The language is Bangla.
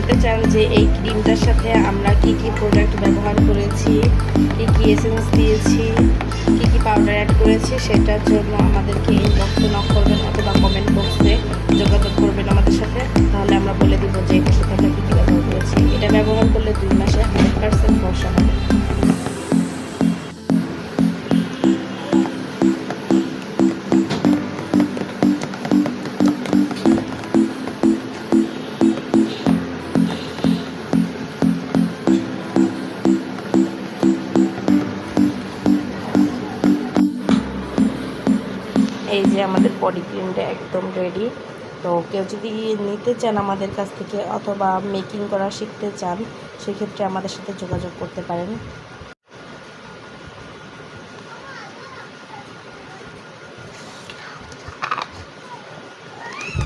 জানতে চান যে এই ক্রিমটার সাথে আমরা কি কি প্রোডাক্ট ব্যবহার করেছি, কি কি এসেন্স দিয়েছি, কি কি পাউডার অ্যাড করেছি, সেটার জন্য আমাদেরকে ইনবক্সে নক করবেন অথবা কমেন্ট বক্সে যোগাযোগ করবেন আমাদের সাথে। তাহলে আমরা বলে দিব যে এটার সাথে আমরা কী কী ব্যবহার করেছি। এটা ব্যবহার করলে 2 মাসে 100% ফর্সা হবে। এই যে আমাদের বডি ক্রিমটা একদম রেডি। তো কেউ যদি নিতে চান আমাদের কাছ থেকে অথবা মেকিং করা শিখতে চান, সেক্ষেত্রে আমাদের সাথে যোগাযোগ করতে পারেন।